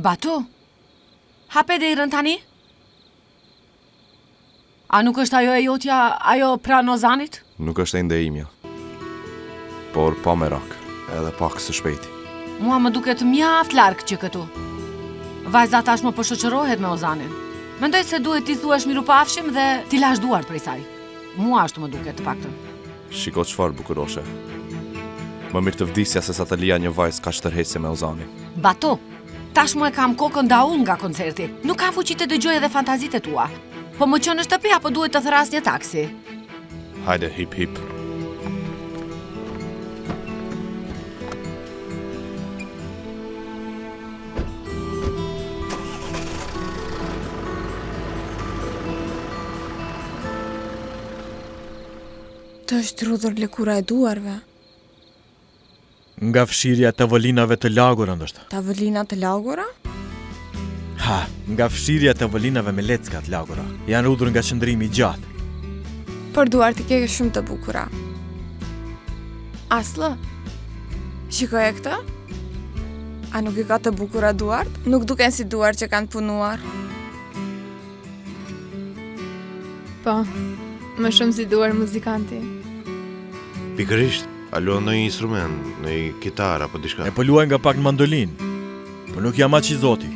Batu, hape derën tani? A nuk është ajo e jotja, ajo pranë Ozanit? Nuk është ende imja, por pa merak, edhe pak së shpejti. Mua më duket mjaft larg që këtu. Vajza tashmë po shoqërohet me Ozanin. Mendoj se duhet t'i thuash mirupafshim dhe t'i lash duart prej saj. Mua ashtu më duket të paktën. Shiko çfarë bukuroshe. Më mirë të vdisja se sa të lija një vajzë kaq tërheqëse me Ozanin. Batu, tashmë e kam kokën daull nga koncerti. Nuk kam fuqi të dëgjoj edhe fantazitë tua. Po më qenë në shtëpi apo duhet të thras një taksi? Hajde, hip hip. Të është rudhur lëkura e duarve. Nga fshirja të vëllinave të lagura, ndoshta. Tavëllina të lagura? Ha, nga fshirja të vëllinave me lecka të lagura. Janë rudhur nga qëndrimi i gjatë. Por duart i ke shumë të bukura. Aslı, shikoj e këtë? A nuk i ka të bukura duart? Nuk duken si duart që kanë punuar. Po, më shumë si duar muzikanti. Pikërisht, a luan ndonjë instrument, ndonjë kitarë apo diçka? E po luaj nga pak në mandolin, po nuk jam aq i zoti.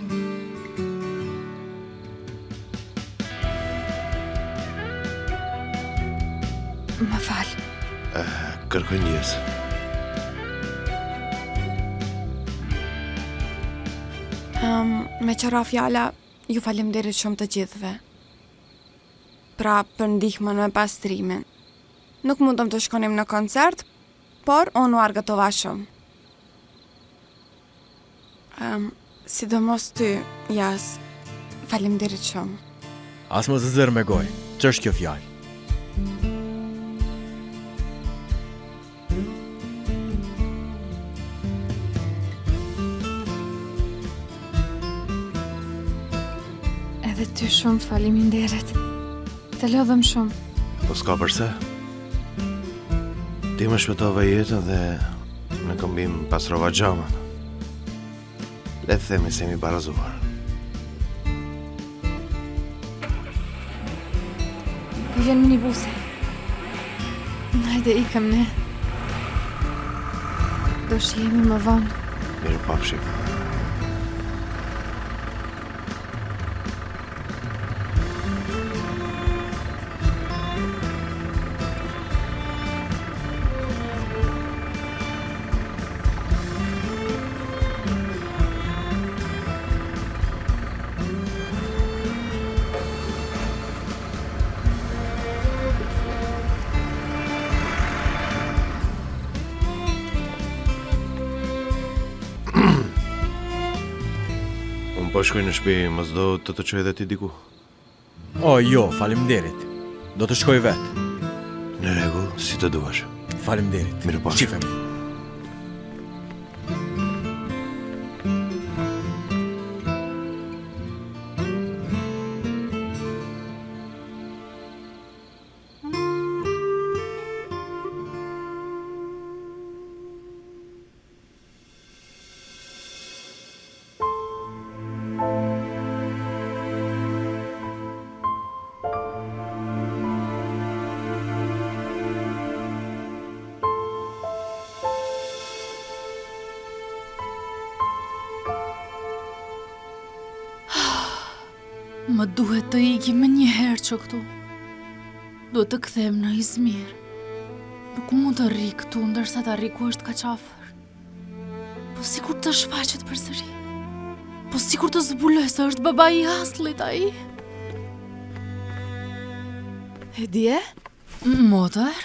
Më fal. Kërkoj ndjes. Me qëra fjala, ju faleminderit shumë të gjithëve. Pra për ndihmën me pastrimin. Nuk mundëm të shkonim në koncert, por unë u argëtova shumë. Sidomos ty, Jas, faleminderit shumë. As më zëzër me gojë, që është kjo fjalë? Edhe ty shumë faleminderit. Të lodhëm shumë. Po s'ka përse. Ti më shpëtova jetën dhe në këmbim pasrova xhamat. Le të themi se jemi barazuar. Po vjen minibusi. Hajde ikëm ne. Do shihemi më vonë. Mirë pafshim. Po shkoj në shtëpi, mos do të çoj edhe ti diku? O, jo, faleminderit. Do të shkoj vetë. Në rregull, si të duash. Faleminderit. Mirupafshim. Shifemi. Më duhet të ikim më një herë që këtu. Duhet të kthehem në Izmir. Nuk mund të rri këtu ndërsa të arri ku është kaq afër. Po sikur të shfaqet përsëri. Po sikur të zbuloj se është babai i Aslit ai. E dje? Motor?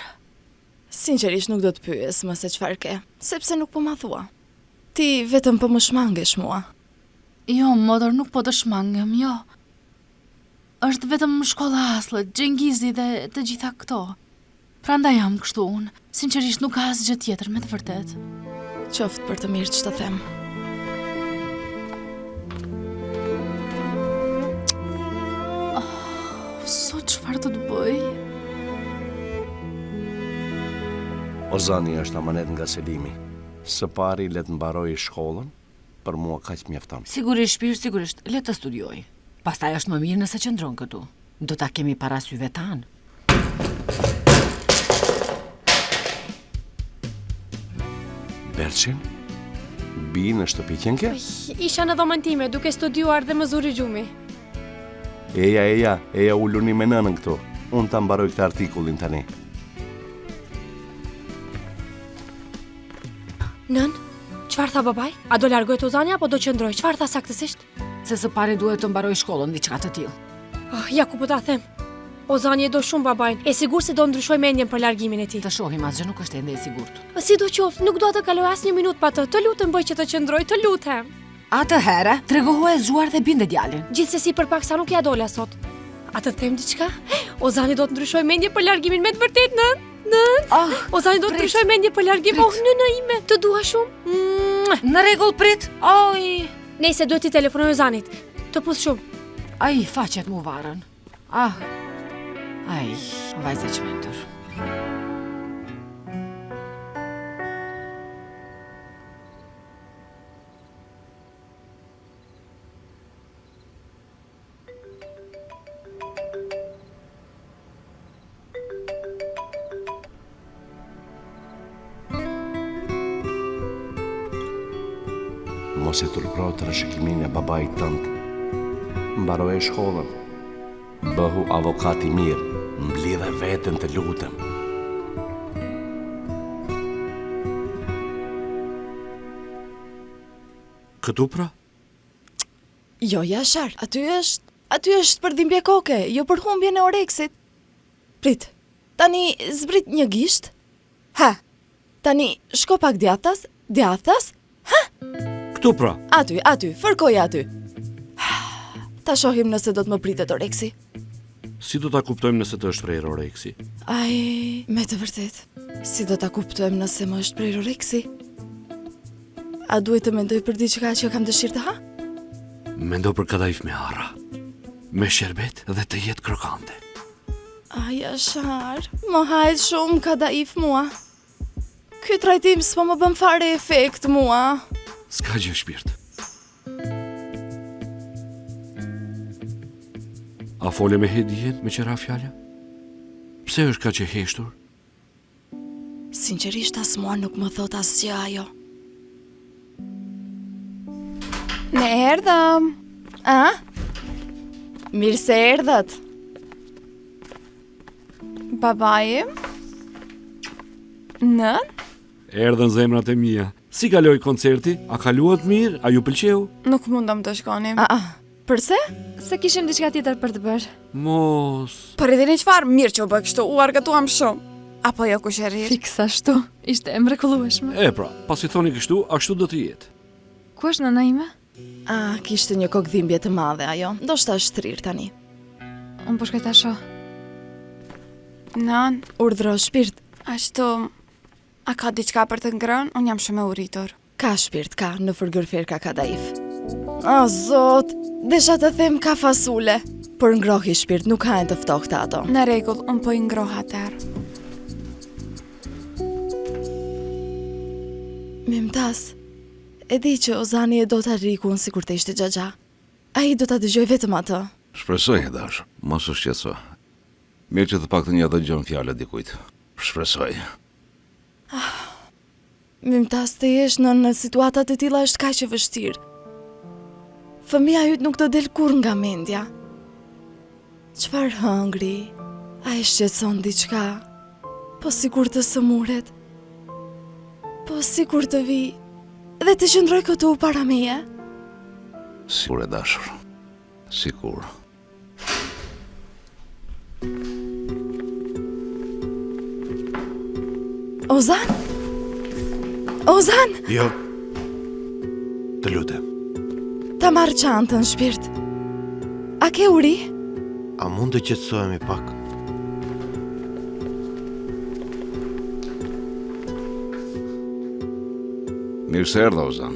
Sinqerisht nuk do të pyes më se çfarë ke, sepse nuk po ma thua. Ti vetëm po më shmangesh mua. Jo, motor, nuk po të shmangem, jo. Është vetëm shkolla Aslit, Xhengizi dhe të gjitha këto. Prandaj jam kështu unë. Sinqerisht nuk ka asgjë tjetër me të vërtet. Qoftë për të mirë që të them. Sot çfarë do të bëj? Ozani është amanet nga Selimi. Së pari le të mbaroj shkollën, për mua kaq mjafton. Sigurisht, Shpirt, sigurisht, le të studioj. Pastaj është më mirë nëse qëndron këtu. Do ta kemi para syve tanë. Berçin? Bi në shtëpi qenke? Isha në dhomën time, duke studiuar dhe më zuri gjumi. Eja ulluni me nënën këtu. Unë ta mbaroj këtë artikullin tani. Nën, çfarë tha babaj? A do largohet Ozani apo do qëndroj? Çfarë tha saktësisht? Se së pari duhet të mbaroj shkollën, diçka të tillë. Ja ku po ta them. Ozani e do shumë babajn. E sigur se do ndryshoj mendjen për largimin e tij. Të shohim, asgjë nuk është ende e sigurt. Sidoqoftë, nuk dua të kaloj asnjë minutë pa të. Të lutem bëj që të qëndroj, të lutem. Atëherë, tregohu e zgjuar dhe binde djalin. Gjithsesi përpaksa nuk ja dola sot. A të them diçka? Ozani do të ndryshoj mendje për largimin me të vërtetë, nën. Ozani do të ndryshoj mendje për largimin. Oh, nëna ime, të dua shumë. Në rregull, prit. Oj, Nëse duhet t'i telefonoj Ozanit. Të pus shumë. ai faqet mu varën. Ai, vajza çmendur. Mos e turpro të rëshikimin e babait tënd. Mbaroje shkollën. Bëhu avokat i mirë. Mblidhe veten, të lutem. Këtu pra? Jo, Jashar, aty është për dhimbje koke, jo për humbjen e oreksit. Prit, tani zbrit një gisht? Ha, tani shko pak djathtas? Këtu pra? Aty, fërkoj aty. Ta shohim nëse do të më pritet oreksi. Si do ta kuptojmë nëse të është prerë oreksi? Ai, me të vërtet, si do ta kuptojmë nëse më është prerë oreksi? A duhet të mendoj për diçka që kam dëshirë të ha? Mendo për kadajf me harra, me sherbet dhe të jetë krokante. Ai, Jashar, më hajt shumë kadaif mua. Ky trajtim s'po më bën fare efekt mua. S'ka gjë Shpirt. A fole me Hedien me qëra fjalla? Pse është ka që heshtur? Sinqerisht as mua nuk më thot asgjë ajo. Ne erdhëm. Mirë se erdhat. Babaje? Nën? Erdhën zemrat e mia. Si kaloi koncerti? A kaluat mirë? A ju pëlqeu? Nuk mundëm të shkonim. Përse? Se kishim diçka tjetër për të bërë. Mos. Për edhe një qfarë, mirë që u bë kështu, u argëtuam shumë. Apo jo kusherir? Fiks ashtu, ishte e mrekullueshme. E pra, pasi thoni kështu, ashtu do të jetë. Ku është nëna ime? Kishte një kokëdhimbje të madhe ajo. Ndoshta është thrirë tani. Unë po shkoj ta shoh. Nën, Urdhro Shpirt. ashtu, a ka diçka për të ngrënë? Unë jam shumë e uritur. Ka Shpirt, ka në fërgërfer ka kadaif. O zot, desha të them ka fasule. Por ngrohi Shpirt, nuk hajnë të ftohta ato. Në rregull, unë po i ngroha atëherë. Mimtas, e di që Ozani e do të rrikun si kur të ishte xhaxha. Ai do ta dëgjoj vetëm atë. Shpresoj e dashur, mos u shqetëso. Mirë që të paktën ja dëgjon fjalët dikujt. Shpresoj. Mimtas, të jesh në situata të tilla është kaq e vështirë. Fëmia yt nuk të del kur nga mendja. Çfarë hëngri? A e shqetëson diçka? Po sikur të sëmuret. Po sikur të vi dhe të qëndroj këtu para meje. Sigur e dashur. Sigur. Ozan? Ozan, Jo. Të lutem. ta marr çantën, Shpirt. A ke uri? A mund të qetësohemi pak? Mirë se erdha Ozan.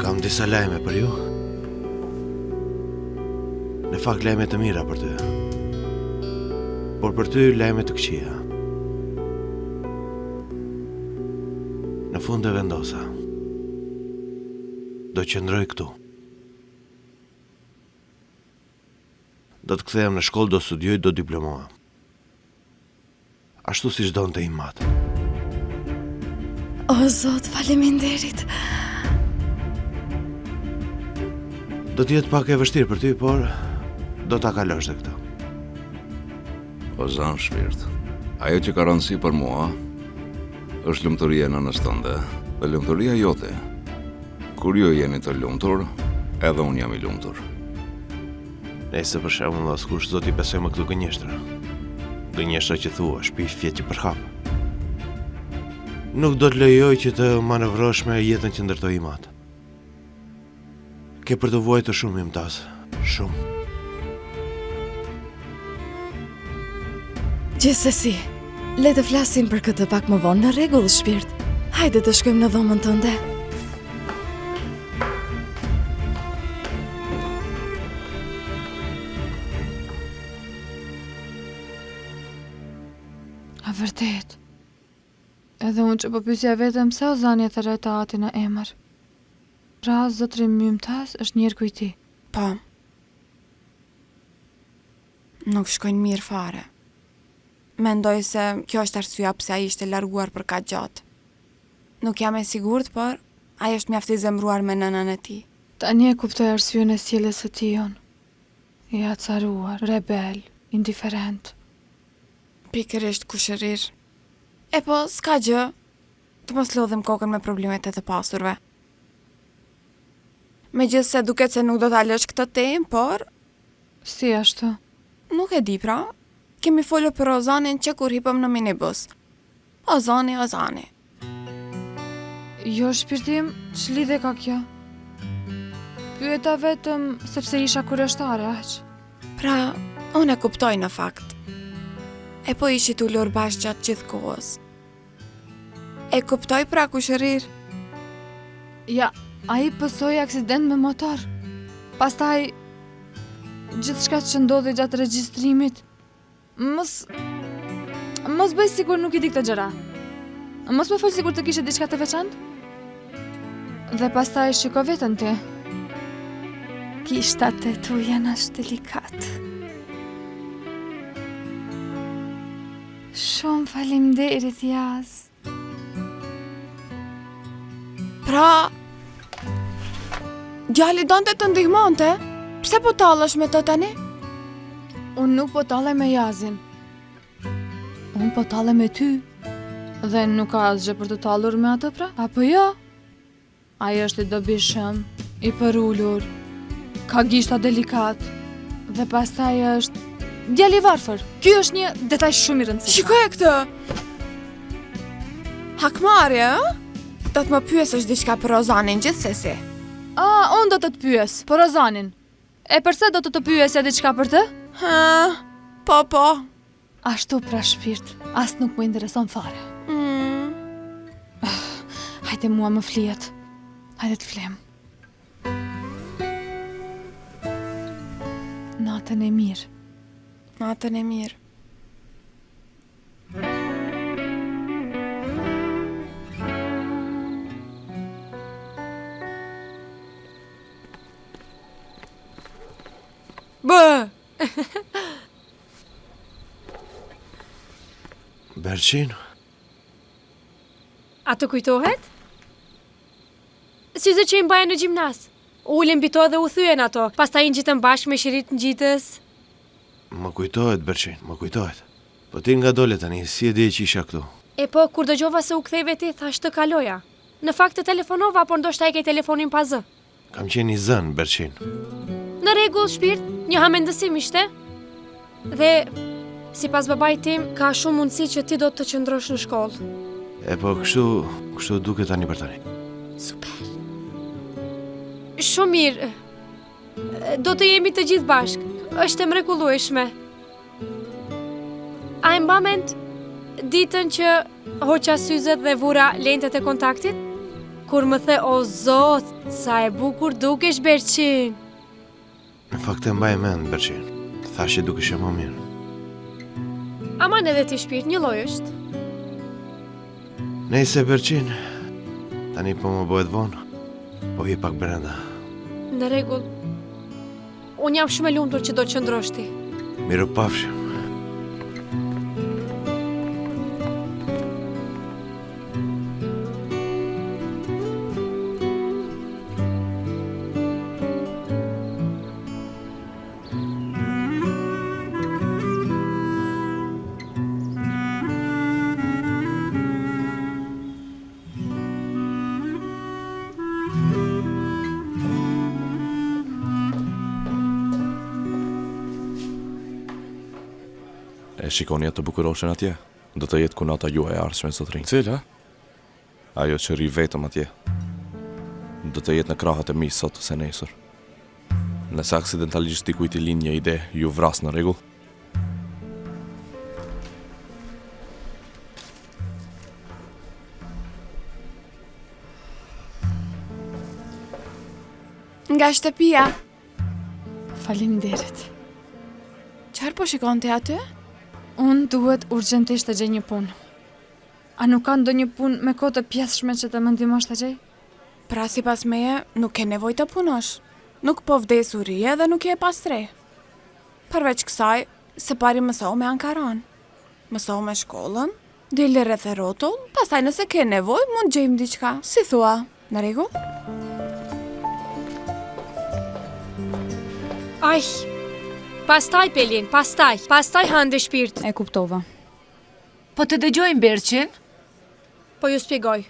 Kam disa lajme për ju. fakt lajme të mira për ty. Por për ty lajme të këqija. Në fund e vendosa. Do qëndroj këtu. Do të kthehem në shkollë, do studioj, do diplomohem. Ashtu si donte i matë. O, Zot, faleminderit. Do t'jetë pak e vështirë për ty, por do t'a kalosh dhe këto. Ozan shpirt, ajo që ka rëndësi për mua është lumturia në nënës tënde dhe lumturia jote. Kur ju jeni të lumtur, edhe unë jam i lumtur. Nëse për shembull askush zoti besoj më këtu gënjeshtra. Gënjeshtra që thua, shpifje që përhap. Nuk do të lejoj që të manevrosh me jetën që ndërtoj i matë. Ke për të vuajtur shumë imtas, shumë. Gjithsesi, le të flasim për këtë pak më vonë, në rregull, shpirt. Hajde të shkojmë në dhomën tënde. A vërtet? Edhe unë që po pyesja vetëm se Ozani e thërreta atin në emër. Pra, zotri Mymtaz është njërë kujti. Po. Nuk shkojnë mirë fare. Mendoj se kjo është arsyeja pse ai ishte larguar për kaq gjatë. Nuk jam e sigurt, por ai është mjaft i zemruar me nënën e tij. Tani e kuptoj arsyeën e sjelljes së tij on. I acaruar, rebel, indiferent. Pikërisht kushërir. E po, s'ka gjë. Të mos lodhem kokën me problemet e të pasurve. Megjithse duket se nuk do ta lësh këtë temë, por si ashtu? Nuk e di pra. Kemi folur për Ozanin që kur hipëm në minibus. Ozani. Jo, shpirtim, ç'lidhje ka kjo? Pyeta vetëm sepse isha kurioztare aq. Pra, unë e kuptoj në fakt. E po ishit ullur bashkë gjatë gjithë kohës. E kuptoj pra kushërir. Ja, ai pësoi aksident me motor. Pastaj gjithçka që ndodhi gjatë regjistrimit. Mos bëj sigur nuk i di këtë gjëra. Mos më fol sigur të kishe diçka të veçantë. Dhe pastaj shiko veten ti. Kishtat e tu janë ashtë delikat. Shumë faleminderit, Jaz. Pra, djali donte të ndihmonte? Pse po tallesh me të tani? Unë nuk po tallej me Jazin. Unë po tallej me ty. Dhe nuk ka asgjë për të tallur me atë pra? Apo jo? Ai është i dobishëm, i përullur, ka gishta delikat, dhe pastaj është djali i varfër. Ky është një detaj shumë i rëndësishëm. Shikoj këtë. Hakmarrje, ë? Do të më pyesësh diçka për Ozanin gjithsesi. Unë do të të pyes për Ozanin. E përse do të të pyesja diçka për të? Po. Ashtu pra shpirt, as nuk më intereson fare. Hajde mua më flihet. Hajde të flem. Natën e mirë. Natën e mirë. Berçin? A të kujtohet? Syze që i mbajnë në gjimnas. Ullin bito dhe u thyen ato, pastaj ngjitën bashkë me shirit ngjitës. Më kujtohet, Berçin, më kujtohet. Po ti nga dole tani, si e di që isha këtu? E po, kur dëgjova se u ktheve ti, thash të kaloja. Në fakt të telefonova, por ndoshta e ke telefonin pa zë. Kam qenë i zënë, Berçin. Në rregull, shpirt, një hamendësim ishte. Dhe sipas babait tim, ka shumë mundësi që ti do të qëndrosh në shkollë. E po, kështu duket tani për tani. Super. Shumë mirë. Do të jemi të gjithë bashkë. Është e mrekullueshme. A e mba mend ditën që hoqa syzet dhe vura lentet e kontaktit? Kur më the, o zot, sa e bukur dukesh Berçin. Në fakt e mbaj mend, Berqin. Thash që dukeshe më mirë. Aman edhe ti shpirt, një lloj është. Nejse, Berqin. Tani po më bëhet vonë. Po vi pak brenda. Në rregull. Unë jam shumë e lumtur që do të qëndrosh ti. Miru pafshim. E shikoni atë bukuroshen atje? Do të jetë kunata juaj e ardhshme zotrin. Cila? Ajo që rri vetëm atje. Do të jetë në krahët e mi sot ose nesër. Nëse aksidentalisht dikujt i lind një ide, ju vras në rregull? Nga shtëpia. Faleminderit. Çfarë po shikon ti aty? Unë duhet urgjentisht të gjej një punë. A nuk ka ndonjë punë me kohë të pjesshme që të më ndihmosh ta gjej? Pra sipas meje, nuk ke nevojë të punosh. Nuk po vdes urie dhe nuk je pastre. Përveç kësaj, së pari mësohu me ankaran. Mësohu me shkollën, dili rreth e rrotull, pastaj nëse ke nevojë mund gjejmë diçka. Si thua, në rregull? Aj, pastaj Pelin, pastaj hande shpirt. E kuptova. Po të dëgjojmë Berqin? Po ju shpjegoj.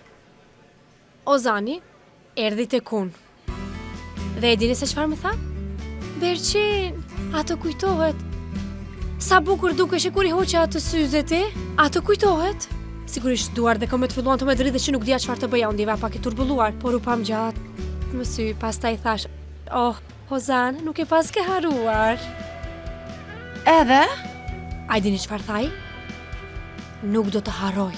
Ozani erdhi tek unë. Dhe e dini se çfarë më tha? Berqin, ato kujtohet. Sa bukur dukesh kur i hoqja atë syzet e? Ato kujtohet? Sigurisht duar dhe këmbët filluan të më dridhe që nuk dija çfarë të bëja, unë ndiva pak i turbulluar, por u pam gjatë më sy, pastaj thash, "Oh, Ozan, nuk e pas ke haruar." Edhe? A i dini çfarë thaj? Nuk do të haroj.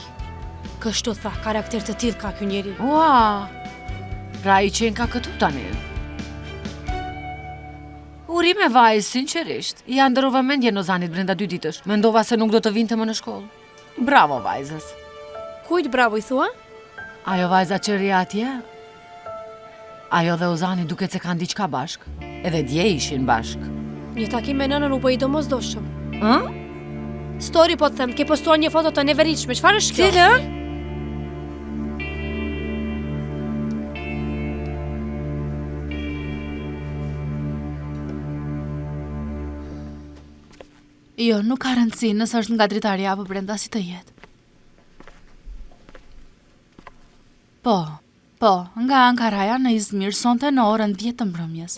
Kështu tha, karakter të tillë ka ky njeri. Ua, pra i qenë ka këtu tani. Uri me vajzë, sinqerisht. Ja ndërova mendjen Ozanit brenda 2 ditësh. Mendova se nuk do të vinte më në shkollë. Bravo vajzës. Kujt bravo i thua? Ajo vajza që rri atje. Ajo dhe Ozani duket se kanë diçka bashk. Edhe dje ishin bashk. Një takim me nënën u bë i domosdoshëm. Ë? Story po të them, ke postuar një foto të neveritshme. Çfarë është kjo? Cilë? Jo, nuk ka rëndësi nëse është nga dritarja apo brenda si të jetë. Po, nga Ankaraja në Izmir sonte në orën 10 të mbrëmjes.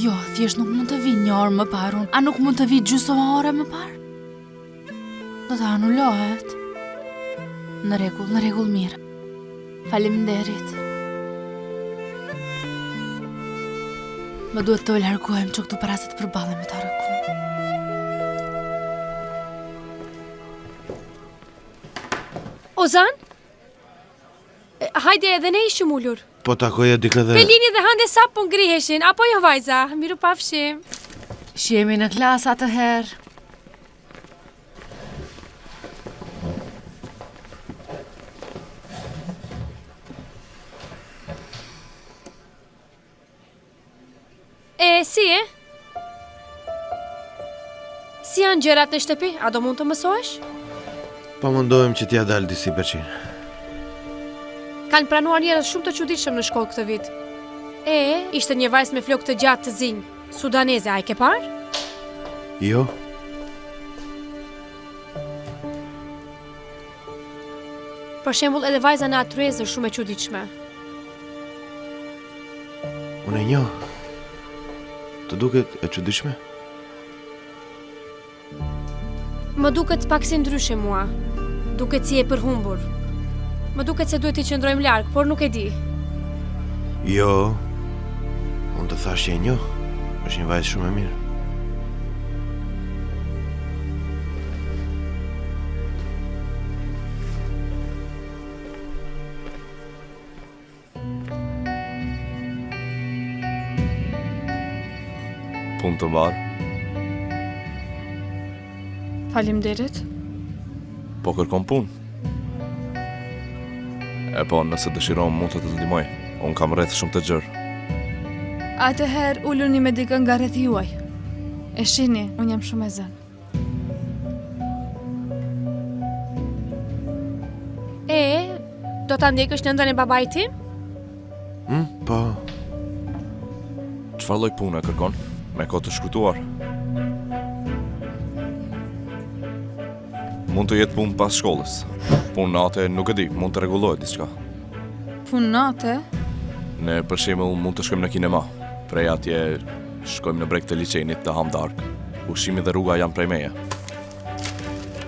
Jo, thjesht nuk mund të vi një orë më parë. A nuk mund të vi gjysmë ore më parë? Do të anulohet. Në rregull mirë. Faleminderit. Më duhet të largohem që këtu para se të përballem me ta rëkun. Ozan? Hajde edhe ne ishim ullur. Po takoja dikë dhe... Pelini dhe Hande sapo ngriheshin, apo jo vajza? Miru pafshim. Shihemi në klasë atë herë. Si e? Si janë gjërat në shtëpi? A do mund të mësohesh? Po mundohem që t'ja dalë disi Berqin. Kanë pranuar njerëz shumë të çuditshëm në shkollë këtë vit. Ishte një vajzë me flokë të gjatë të zinj, sudaneze, a e ke parë? Jo. Për shembull, edhe vajza në Atruez është shumë e çuditshme. Unë e njoh. Të duket e çuditshme? Më duket pak si ndryshe mua. Duket si e përhumbur. Më duket se duhet të qëndrojmë larg, por nuk e di. Jo. Unë të thash që e njoh. Është një vajzë shumë e mirë. punë të mbarë. Faleminderit. Po kërkon punë. E po, nëse dëshiron mund të të ndihmoj. Unë kam rreth shumë të gjërë. Atëherë uluni me dikën nga rreth juaj. E shihni, unë jam shumë e zënë. Do ta ndjekësh nëndën e babait tim? Po, Çfarë lloj pune kërkon? Me kohë të shkurtuar. Mund të jetë punë pas shkollës. Punë nate nuk e di, mund të rregullohet diçka. Punë nate? Ne për shembull mund të shkojmë në kinema. Prej atje shkojmë në breg të liçenit të ham dark. Ushqimi dhe rruga janë prej meje.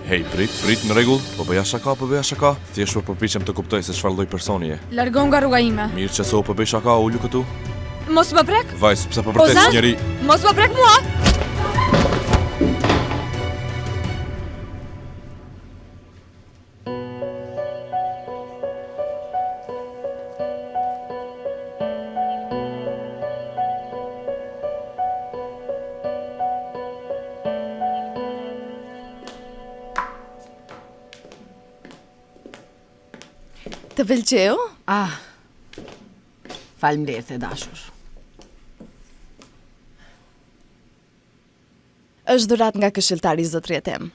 Hej, prit, në rregull. Po bëja shaka. Thjesht po përpiqem të kuptoj se çfarë lloj personi je. Largon nga rruga ime. Mirë që so po bëj shaka, ulu këtu. Mos më prek. Vajs, pse po vërtet si njeri? Mos më prek mua. Të pëlqeu? Faleminderit e dashur. Është dhurat nga këshilltari i zotërit tem.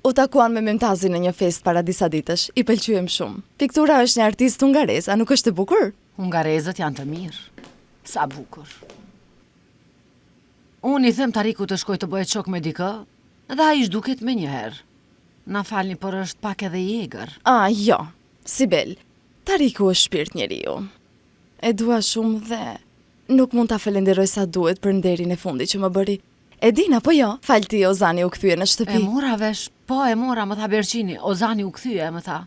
U takuan me Memtazin në një festë para disa ditësh, i pëlqyem shumë. Piktura është një artist hungarez, a nuk është e bukur? Hungarezët janë të mirë. Sa bukur. Unë i them Tariku të shkoj të bëhet shok me dikë, dhe ai zhduket me njëherë. Na falni, por është pak edhe i egër. Jo. Sibel, Tariku është shpirt njeriu. E dua shumë dhe nuk mund ta falenderoj sa duhet për nderin e fundit që më bëri. E din apo jo? Falti, Ozani u kthye në shtëpi. E mora vesh, më tha Berqini, Ozani u kthye, më tha.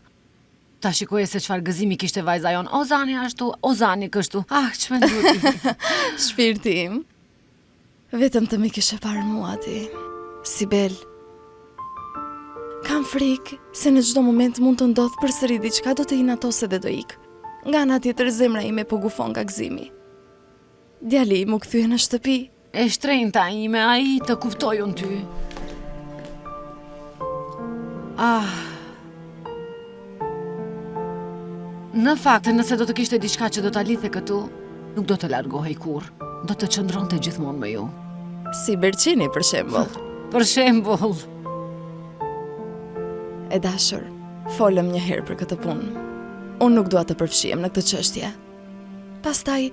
Ta shikoje se çfarë gëzimi kishte vajza jon. Ozani ashtu, Ozani kështu. Ç'më duhet. Shpirti im. Vetëm të më kishe parë mua ti. Sibel. Kam frikë se në çdo moment mund të ndodhë përsëri diçka, do të inatose dhe do ik. Nga ana tjetër zemra ime po gufon nga gëzimi. Djali im u kthye në shtëpi. E shtrenjta ime, ai të kuptoj unë ty. Në fakt, nëse do të kishte diçka që do ta lidhte këtu, nuk do të largohej kurrë. Do të qëndronte gjithmonë me ju. Si Berqini, për shembull. Për shembull. E dashur, folëm një herë për këtë punë. Unë nuk dua të përfshihem në këtë çështje. Pastaj,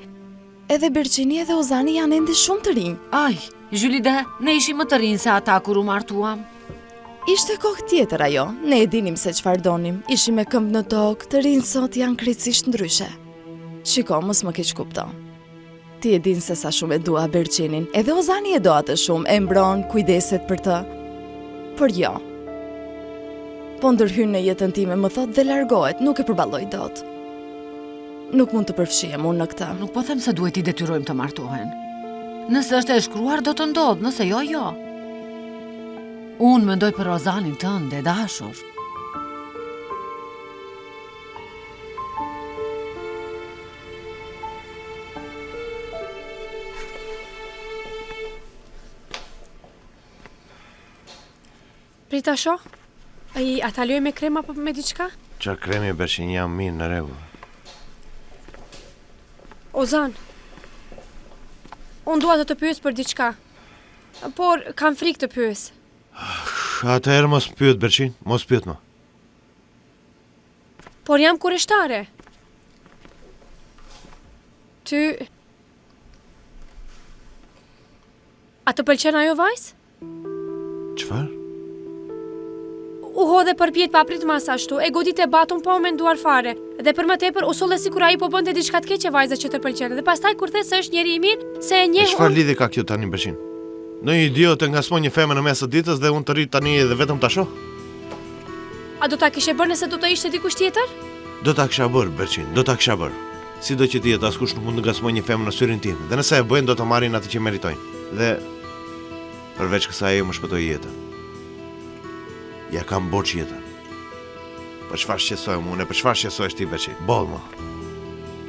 edhe Berqini edhe Ozani janë ende shumë të rinj. Julide, ne ishim më të rinj se ata kur u martuam. Ishte kohë tjetër ajo, ne e dinim se çfarë donim. Ishim me këmbë në tokë, të rinj sot janë krejtësisht ndryshe. Shiko, mos më keq kupto. Ti e din se sa shumë e dua Berqinin, edhe Ozani e do atë shumë, e mbron, kujdeset për të. Por jo. Po ndërhyn në jetën time, më thot dhe largohet, nuk e përballoj dot. Nuk mund të përfshihem unë në këtë. Nuk po them se duhet I detyrojmë të martohen. Nëse është e shkruar, do të ndodhë, nëse jo. Unë mendoj për Ozanin tënd, e dashur. Prita shoh? A ta loj me krem apo me diçka? Qa kremi Berqin jam mirë në rregull. Ozan, unë dua të të pyes për diçka, por kam frikë të pyes. Atëherë mos pyet Berqin, mos pyet më. Por jam kurioztare. Ty... A të pëlqen ajo vajzë? Çfarë? U hodhe përpjet pa prit mas ashtu, e godit e batun pa u menduar fare. Dhe për më tepër u solle sikur ai po bënte diçka të keqe vajza që të pëlqen. Dhe pastaj kur the se është njeri I mirë, se e njeh. Çfarë lidhje ka kjo tani Berqin? Në një idiot të ngasmon një femër në mes të ditës dhe unë të rrit tani edhe vetëm ta shoh? A do ta kishe bërë nëse do të ishte dikush tjetër? Do ta kisha bërë Berqin, do ta kisha bërë. Sido që ti jetë, askush nuk mund të ngasmoj një femër në syrin tim. Dhe nëse e bëjnë do të marrin atë që meritojnë. Dhe përveç kësaj më shpëtoi jetën. Ja kam borç jetën. Për çfarë shqetësoj unë, për çfarë shqetësohesh ti Berqin? Boll më.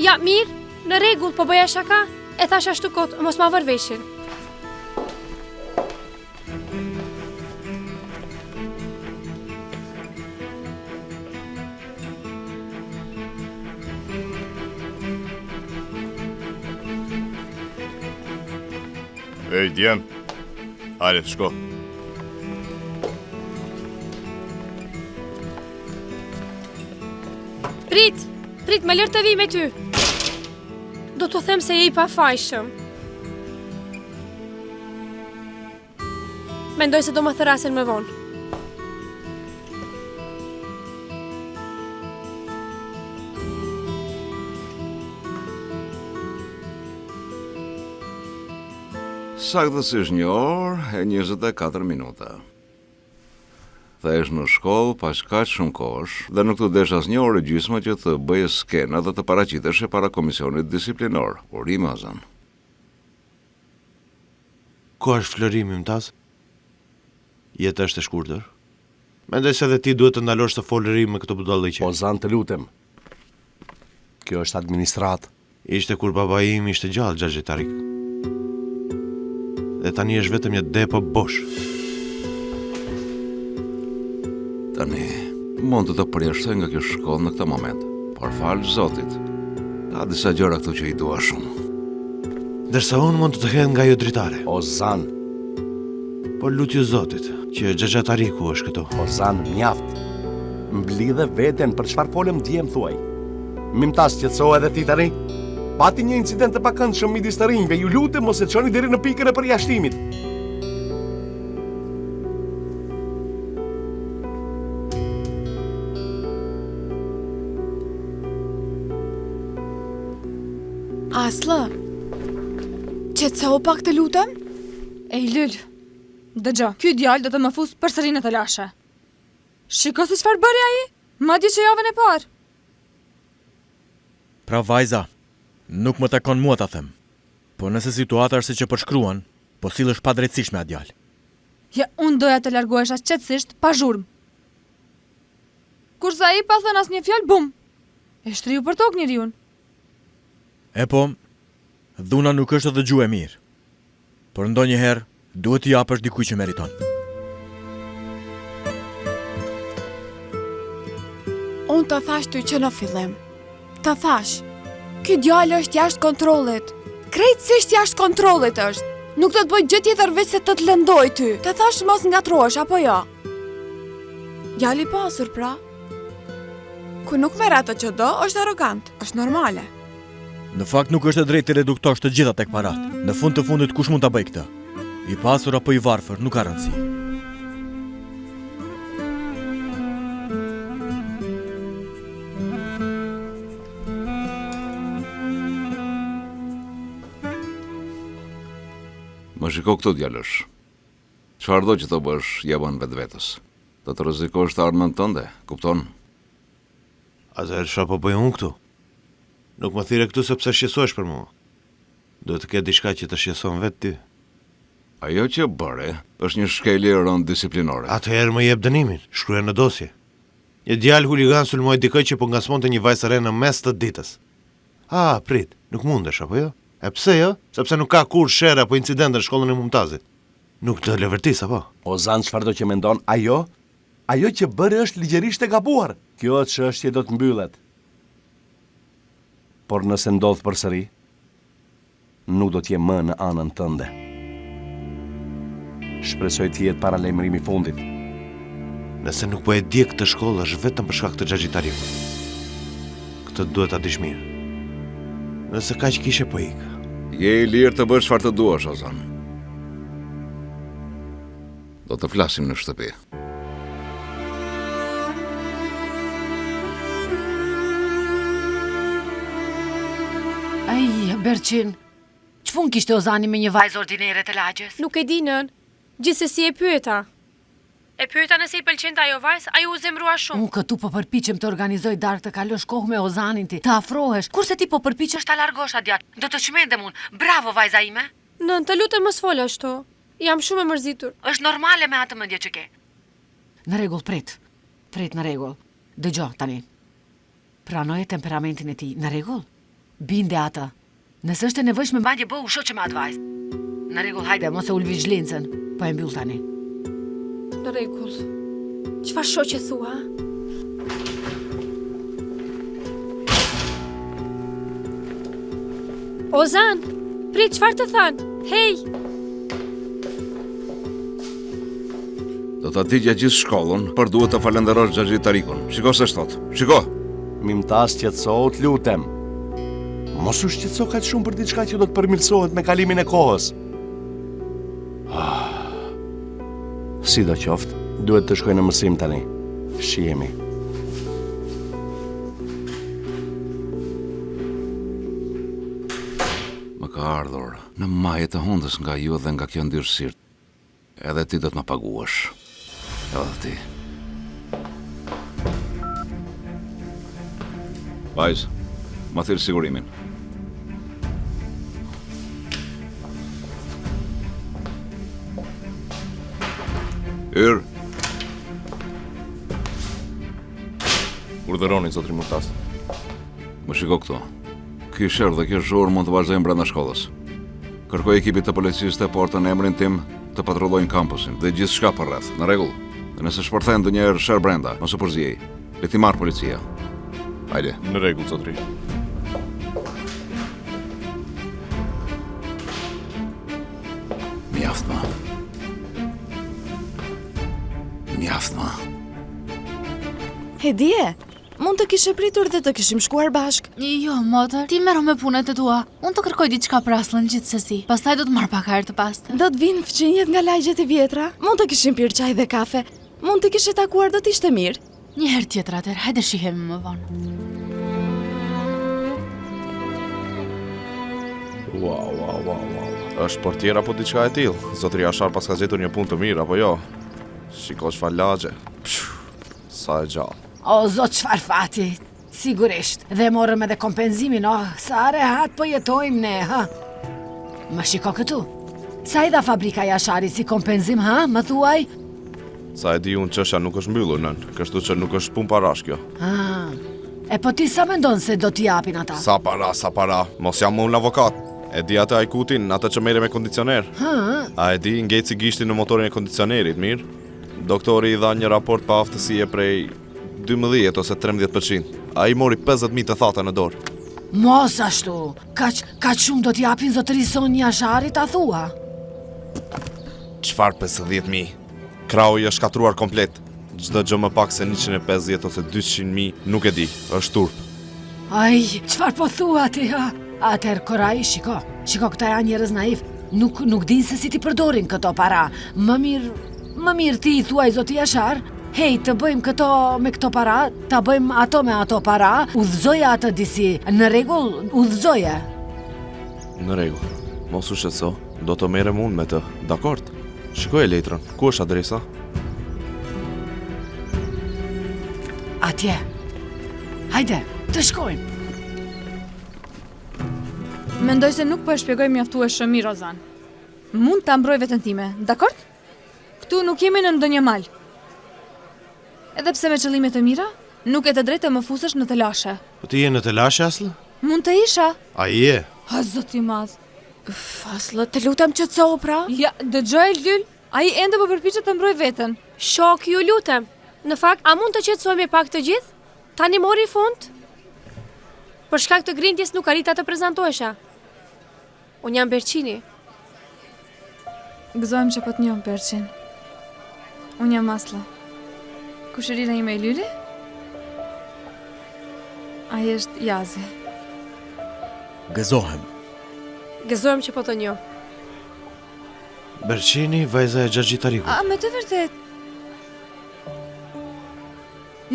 Ja, mirë, në rregull, po bëja shaka. E thash ashtu kot, mos ma vër veshin. Ej, djem. Hajde, shko. Prit, më lër të vi me ty. Do të them se je I pafajshëm. Mendoj se do më thërasin më vonë. Saktësisht 1 orë e 24 minuta. Thesh në shkollë pas kaq shumë kohësh dhe nuk të desh as 1 orë e gjysmë që të bëje skena dhe të paraqiteshe para komisionit disiplinor. Urime, Ozan. Ku është Florimi Mtaz? Jeta është e shkurtër. Mendoj se edhe ti duhet të ndalosh të folëri me këtë budalliqe. Ozan, të lutem. Kjo është administrat. Ishte kur babai im ishte gjallë, Xhaxhi Tarik. Dhe tani është vetëm një depo bosh. Tani, mund të të përjashtoj nga kjo shkollë në këtë moment, por falë Zotit, ka disa gjëra këtu që I dua shumë. Ndërsa unë mund të të hedh nga jo dritare. Ozan. Po lutju Zotit, që Xhaxha Tariku është këtu. Ozan, mjaft. Mblidhe veten për çfarë folëm djem thuaj. Mimtas qetëso edhe ti tani. Pati një incident të pakëndshëm midis të rinjve, ju lutem mos e çoni deri në pikën e përjashtimit. Aslı, qetësohu pak të lutem? Ej, Lyl, dëgjo, ky djalë do të më fus përsëri në të lashe. Shiko se çfarë bëri ai? Madje që javën e parë. Pra vajza, nuk më takon mua ta them. Po nëse situata është si që përshkruan, po sillesh padrejtësisht me atë djalë. Ja, unë doja të largohesha qetësisht pa zhurmë. Kurse ai pa thënë asnjë fjalë, bum. E shtriu për tokë njeriu. E po, dhuna nuk është të dëgjue mirë. Por ndonjëherë duhet t'i japësh dikujt që meriton. Unë të thash ty që në fillim. Të thash, ky djalë është jashtë kontrollit. Krejtësisht jashtë kontrollit është. Nuk do të bëj gjë tjetër veç se të lëndoj ty. Të thash mos ngatrohesh apo jo. Djali I pasur pra. Ku nuk merr atë që do, është arrogant, është normale. Në fakt nuk është e drejtë të reduktosh të gjitha tek parat. Në fund të fundit kush mund ta bëj këtë? I pasur apo I varfër, nuk ka rëndësi. Më shiko këtu djalësh. Çfarë do që të bësh, ja bën vetvetes. Do të rrezikosh të armën tënde, kupton? Atëherë çfarë po bëj unë këtu? Nuk më thirrë këtu sepse shqetësohesh për mua. Duhet të ketë diçka që të shqetëson vetë ty. Ajo që bëre është një shkelje e rëndë disiplinore. Atëherë më jep dënimin, shkruaj në dosje. Një djalë huligan sulmoi dikë që po ngasmonte një vajzë re në mes të ditës. Prit, nuk mundesh apo jo? E pse jo? Sepse nuk ka kur sherr apo incident në shkollën e Mumtazit. Nuk të levërtis apo? Ozan, çfarë do që mendon ajo? Ajo që bëre është ligjërisht e gabuar. Kjo çështje do të mbyllet. Por nëse ndodh përsëri, nuk do t'jem më në anën tënde. Shpresoj të jetë paralajmërimi I fundit. Nëse nuk po e di këtë shkollë është vetëm për shkak të Xhaxhi Tarikut. Këtë duhet ta dish mirë. Nëse kaq kishe po ik. Je I lirë të bësh çfarë të duash, Ozan. Do të flasim në shtëpi. Ai, Berçin, ç'fun kishte Ozani me një vajzë ordinere të lagjes? Nuk e di nën, gjithsesi e pyeta. E pyeta nëse I pëlqente ajo vajzë, ai u zemrua shumë. Unë këtu po përpiqem të organizoj darkë të kalosh kohë me Ozanin ti, të afrohesh. Kurse ti po përpiqesh ta largosh atë djalë. Do të çmendem unë. Bravo vajza ime. Nën, të lutem mos fol ashtu. Jam shumë e mërzitur. Është normale me atë mendje që ke. Në rregull, prit. Prit në rregull. Dëgjoj tani. Pranoje temperamentin e tij, në rregull? Binde atë. Nëse është e nevojshme madje bëu shoqë me atë vajzë. Në rregull, hajde, mos e ul vigjilencën. Po e mbyll tani. Në rregull. Çfarë shoqë thua? Ozan, prit, çfarë të than? Hej! Do ta digja gjithë shkollën, por duhet të falenderosh Xhaxhi Tarikun. Shiko se shtot. Shiko. Mimtas qetësohu, të lutem. Mos u shqetëso kaq shumë për diçka që do të përmirësohet me kalimin e kohës. Sidoqoftë, duhet të shkoj në mësim tani. Shihemi. Më ka ardhur në maje të hundës nga ju dhe nga kjo ndyrësirë. Edhe ti do të më paguash. Edhe ti. Vajz, ma thirë sigurimin. Yr. Urdhëroni, zotri Murtas. Më shiko këtu. Ky shërë dhe kjo zhurë mund të vazhdojnë brenda shkollës. Kërkoj ekipit të policisë të portën në emrin tim të patrullojnë kampusin dhe gjithë shka për rreth, në rregull. Dhe nëse shpërthen ndonjëherë shërë brenda, mos u përzijej. Le ti marr policia. Hajde. Në rregull, zotri. Mjaft ma. Hedie, mund të kishe pritur dhe të kishim shkuar bashk. Jo, motër, ti merro me punët e tua. Unë të kërkoj diçka për Aslën gjithsesi. Pastaj do të marr pak ajër të pastër. Do të vinë fëmijët nga lagjet e vjetra. Mund të kishim pirë çaj dhe kafe. Mund të kishe takuar, do të ishte mirë. Një herë tjetër atëherë, hajde shihemi më vonë. Wow. Është portier apo diçka e tillë? Zotri Ashar pas ka gjetur një punë të mirë apo jo? Shiko çfarë lagje. Sa e gjallë. O, zot, çfarë fati? Sigurisht. Dhe morëm edhe kompenzimin, sa rehat po jetojmë ne, ha? Më shiko këtu. Sa i dha fabrika e Asharit si kompenzim, ha? Më thuaj? Sa e di unë çështja nuk është mbyllur nën, kështu që nuk është punë parash kjo. E po ti sa mendon se do t'i japin ata? Sa para. Mos jam unë avokat. E di atë ajkutin, atë që merre me kondicioner. A e di ngeci gishtin në motorin e kondicionerit, mirë? Doktori i dha një raport pa aftësie prej 12 ose 13%. A i mori 50.000 të thata në dorë. Mos ashtu. Kaq shumë do t'i japin zotërisë Sonja Asharit, a thua? Çfarë 50.000? Krau i është shkatruar komplet. Çdo gjë më pak se 150 ose 200.000 nuk e di, është turp. Ai, çfarë po thua ti, ha? Atëherë Koraj, shiko këta janë njerëz naiv. Nuk din se si ti përdorin këto para. Më mirë ti i thuaj zoti Ashar, hej, të bëjmë këto me këto para, ta bëjmë ato me ato para, udhëzoja atë disi. Në rregull, udhëzoje. Në rregull. Mos u shqetëso, do të merrem unë me të, dakord? Shikoj e letrën. Ku është adresa? Atje. Hajde, të shkojmë. Mendoj se nuk po e shpjegoj mjaftueshëm mirë, Ozan. Mund ta mbroj veten time, dakord? Këtu nuk jemi në ndonjë mal. Edhe pse me qëllime të mira, nuk e të drejtë të më fusësh në telashe. Po ti je në telashe, Aslı? Mund të isha. A je? Ha, zoti i madh. Aslı, të lutem qetësohu pra. Ja, dëgjoj Lyl, ai ende po përpiqet të mbroj veten. Shok, ju lutem. Në fakt, a mund të qetësohemi pak të gjithë? Tani mori fund? Për shkak të grindjes nuk arrita të prezantohesha. Unë jam Berçini. Gëzohem që po të njoh Berçin. Unë jam Aslı. Kushërira ime e Lyli? Ai është Jazi. Gëzohem që po të njoh. Berçini, vajza e Xhaxhi Tarikut. A, me të vërtet?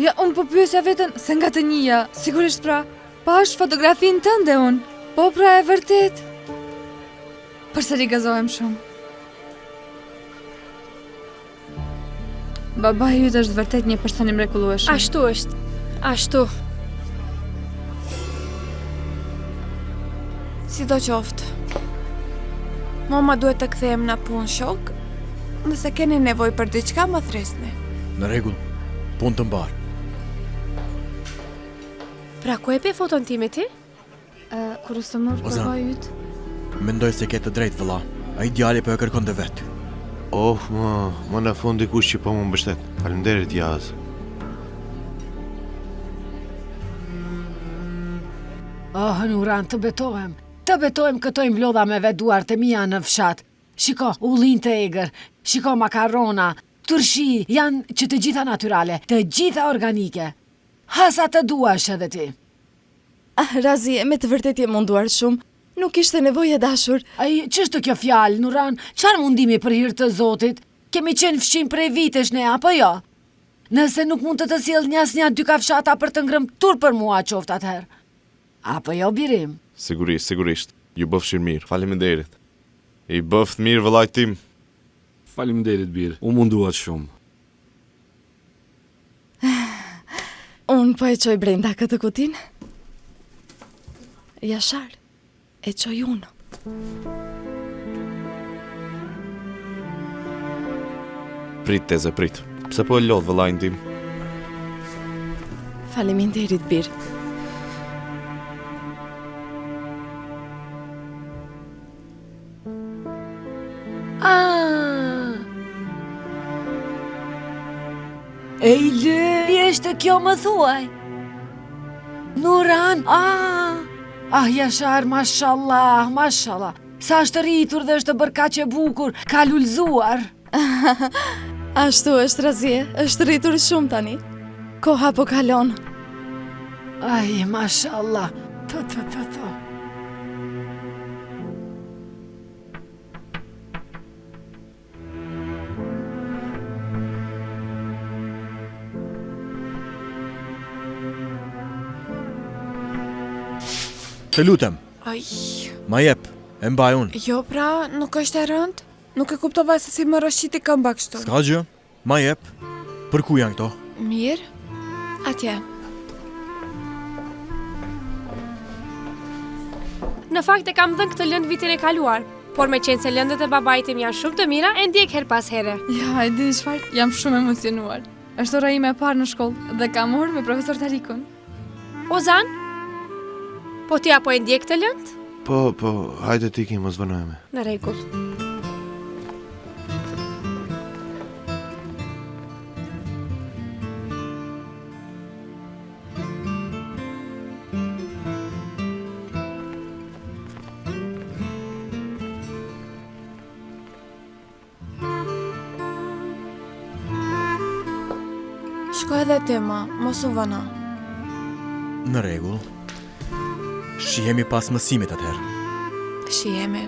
Ja, unë po pyesja veten se nga të njëja, sigurisht pra, pash fotografinë tënde unë. Po pra e vërtet. Përsëri gëzohem shumë. Babai yt është vërtet një person i mrekullueshëm. Ashtu është. Ashtu. Sidoqoftë. Mama duhet të kthehem në punë, shok. Nëse keni nevojë për diçka, më thresni. Në rregull. Punë të mbar. Pra ku e pe foton time ti? Kur u sëmur babai yt. Mendoj se ke të drejtë vëlla. Ai djali po e kërkon të vet. Më në fund dikush që po më mbështet. Faleminderit Jaz. Nuran, të betohem. Të betohem këto imblodha me vetë duart e mia në fshat. Shiko, ullin të egër. Shiko makarona. turshi, janë që të gjitha natyrale, të gjitha organike. Hasa të duash edhe ti. Razie, me të vërtet je munduar shumë. Nuk ishte nevojë dashur. Ai, ç'është kjo fjalë, Nuran? Çfarë mundimi për hir të Zotit? Kemi qenë fshim prej vitesh ne, apo jo? Nëse nuk mund të sjell asnjë 2 kafshata për të ngrëmtur për mua qoftë atëherë. Apo jo, birim? Sigurisht. Ju bëfshin mirë. Faleminderit. I bëft mirë vëllai tim. Faleminderit birë, u munduat shumë. Unë po e qoj brenda këtë kutin. Jashar, e qoj unë. Prit, teze, prit. Pse po e lodh vëllain tim? Faleminderit, birë. Ejlë, është kjo më thuaj. Nuran, Jashar, mashallah. Sa është rritur dhe është bërë kaq e bukur, ka lulzuar. Ashtu është Razie, është rritur shumë tani. Koha po kalon. Ai, mashallah. Të. Të lutem, Ai, ma jep, e mbaj unë. jo pra, nuk është e rëndë. Nuk e kuptova se si më rëshqiti këmba kështu. S'ka gjë, ma jep. Për ku janë këto? Mirë, atje. Në fakt e kam dhënë këtë lëndë vitin e kaluar, por me qenë se lëndët e babait tim janë shumë të mira, e ndjek her pas here. Ja, e di çfarë, jam shumë emocionuar. Është ora ime e parë në shkollë dhe kam marrë me profesor Tarikun. Ozan, po ti apo e ndjek këtë lëndë? Po, hajde ti ki, mos vënojme. Në rregull. Shko edhe ti, ma, mos u vëna. Në rregull. Shihemi pas mësimit atëherë. Shihemi.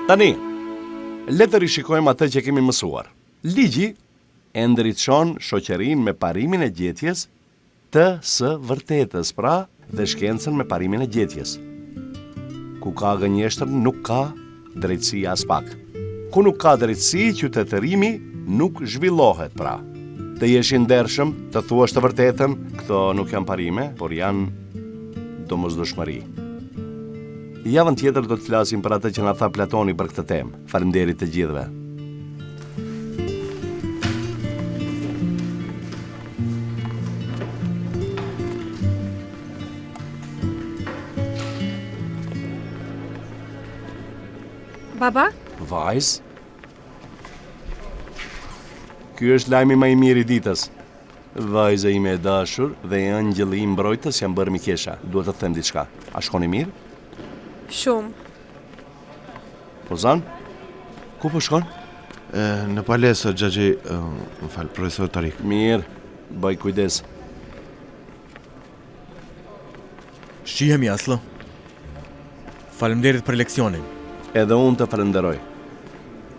Tani, le të rishikojmë atë që kemi mësuar. Ligji e ndriçon shoqërinë me parimin e gjetjes të së vërtetës, pra dhe shkencën me parimin e gjetjes. Ku ka gënjeshtër nuk ka drejtësi as pak. Ku nuk ka drejtësi, qytetërimi nuk zhvillohet, pra. Të jesh i ndershëm, të thuash të vërtetën, këto nuk janë parime, por janë domosdoshmëri. Javën tjetër do të flasim për atë që nga tha Platoni për këtë temë. Faleminderit të gjithëve. Baba? Vajz? Ky është lajmi më i mirë i ditës. Vajza ime e dashur dhe angjëlli i mbrojtës janë bërë mikesha. Duhet të them diçka. A shkoni mirë? Shumë. Ozan? Ku po shkon? Në palesë, Xhaxhi, më fal, profesor Tarik. Mirë, bëj kujdes. Shihemi Aslo. Faleminderit për leksionin. Edhe unë të falenderoj.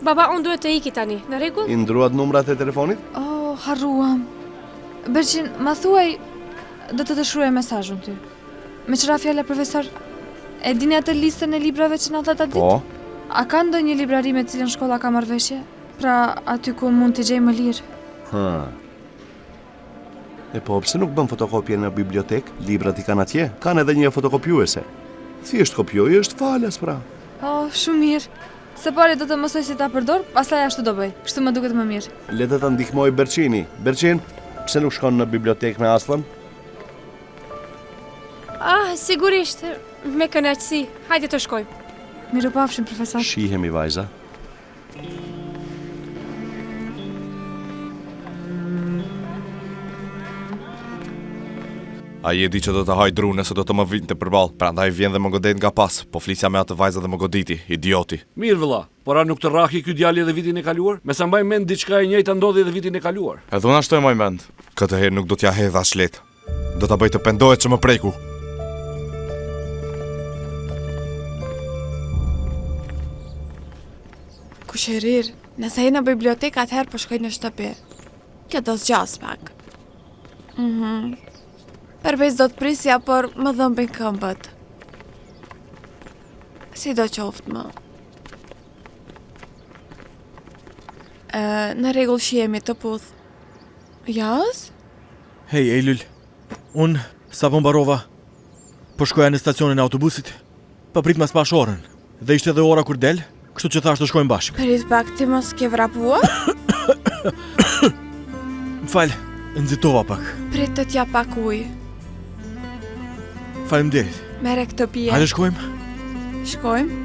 Baba, unë duhet të iki tani, në rregull? I ndruat numrat e telefonit? Oh, harruam. Berqin, ma thuaj, do të të shkruaj mesazhin ty. Me qëra fjale, profesor? E dini atë listën e librave që na dha ta ditë? Po. A ka ndonjë librari me cilën shkolla ka marrë veshje? Pra, aty ku mund të gjej më lirë. E po, pse nuk bën fotokopje në bibliotek? Librat i kanë atje? Kanë edhe një fotokopjuese. Thjesht kopjoj është falas, pra. Oh, shumë mirë. Se pari do të mësoj si ta përdor, pastaj ashtu do bëj. Kështu më duket më mirë. Le të ta ndihmoj Berçini. Berçin, pse nuk shkon në bibliotek me Aslën? Sigurisht, me kënaqësi. Hajde të shkojmë. Mirupafshim, profesor. Shihemi, vajza. Ai e di që do të haj dru nëse do të më vinte përballë, prandaj vjen dhe më godet nga pas, po flisja me atë vajzë dhe më goditi, idioti. Mirë vëlla, por a nuk të rrahi ky djali edhe vitin e kaluar? Me sa mbaj mend diçka e njëjta ndodhi edhe vitin e kaluar. Edhe unë ashtu e moj mend. Këtë herë nuk do t'ja hedh as let. Do ta bëj të pendohet që më preku. Kusherir, nëse je në bibliotekë atëherë po shkoj në shtëpi. Kjo do zgjas pak. Përveç do të prisja, por më dhëmbin këmbët. Si do qoftë më. Në rregull shihemi të puth. Jas? Hej, Eylül, unë sa po mbarova, po shkoja në stacionin e autobusit, pa prit mas pash orën, dhe ishte edhe ora kur del, kështu që thash të shkojmë bashkë. Prit pak, ti mos ke vrapuar? M'fal, nxitova pak. Prit të t'ja pak ujë. Faleminderit. Mere këtë pije. Hajde shkojmë. Shkojmë?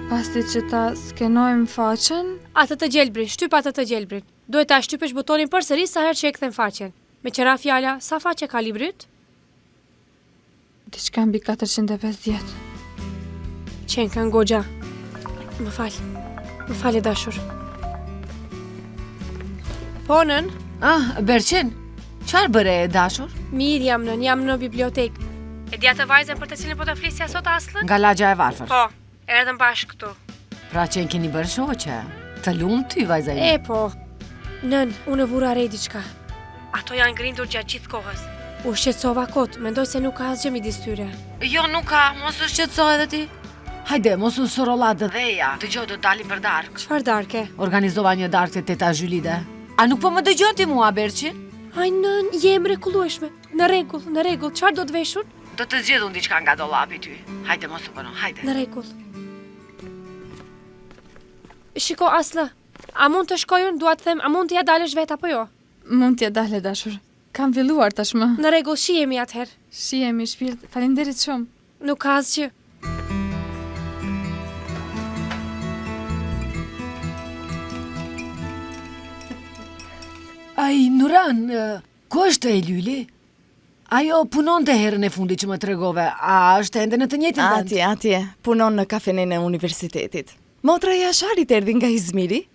Pasti që ta skenojmë faqen, Atë të gjelbrit, shtyp atë të gjelbrit. Duhet ta shtypesh butonin përsëri sa herë që e kthen faqen. Me qëra fjala, sa faqe ka librit? diçka mbi 450. Qenë kanë goxha. Më fal e dashur. Ponën? Berqin, çfarë bëre e dashur? Mirë jam në bibliotekë. E di atë vajzën për të cilën po të flisja sot Aslën? Nga lagja e varfër. Po, erdhëm bashkë këtu. Pra që keni bërë shoqe. Të lumë ty, vajza ime. E po, nën, unë e vura re diçka. Ato janë ngrindur gjatë gjithë kohës. U shqetësova kot, mendoj se nuk ka asgjë midis tyre. Jo, nuk ka, mos u shqetëso edhe ti. Hajde, mos u sorollat dheja. Dëgjoj, do dalim për darkë. Çfarë darke? Organizova një darkë te teta Zhylide. A nuk po më dëgjon ti mua, Berqin? Aj nën, je mrekullueshme. Në rregull, çfarë do të veshur? Do të zgjedhun diçka nga dollapi ty. Hajde, mos u bëno, hajde. Në rregull. Shiko, Asla, a mund të shkojun, dua të them, a mund t'ja dalësh vetë apo jo? Mund t'ja dalë dashur. Kam filluar tashmë. Në rregull, shihemi atëherë. Shihemi, shpirt. Faleminderit shumë. Nuk ka asgjë. Ai, Nuran, ku është Eylyli? Ajo punon të herën e fundit që më tregove. A është ende në të njëjtin vend? Atje, punon në kafenen e universitetit. Motra e Jasharit erdhi nga Izmiri.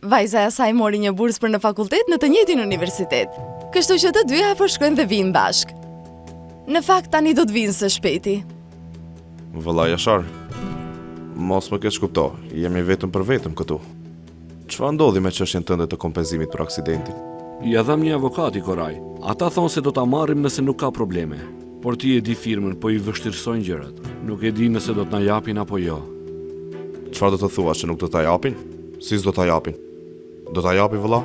Vajza e saj mori një bursë për në fakultet në të njëjtin universitet. Kështu që të dyja po shkojnë dhe vinë bashk. Në fakt tani do të vinë së shpejti. Vëlla Jashar, mos më keq kupto, jemi vetëm për vetëm këtu. Çfarë ndodhi me çështjen tënde të kompenzimit për aksidentin? Ja dham një avokati Koraj. Ata thonë se do ta marrim nëse nuk ka probleme. Por ti e di firmën, po i vështirësojnë gjërat. Nuk e di nëse do t'na japin apo jo. Çfarë do të thua, që nuk do ta japin? Si s'do ta japin? Do ta japi vëlla?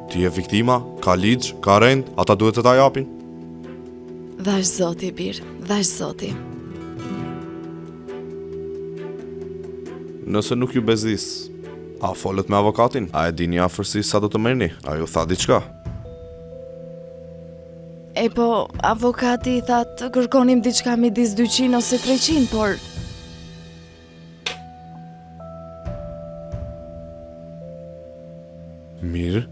Ti je viktima, ka ligj, ka rend, ata duhet të ta japin? Dhash zoti, bir, dhash zoti. Nëse nuk ju bezdis, a folët me avokatin? A e dini afërsi sa do të merrni? A ju tha diçka? E po, avokati tha të kërkonim diçka midis 200 ose 300, por... Mirë.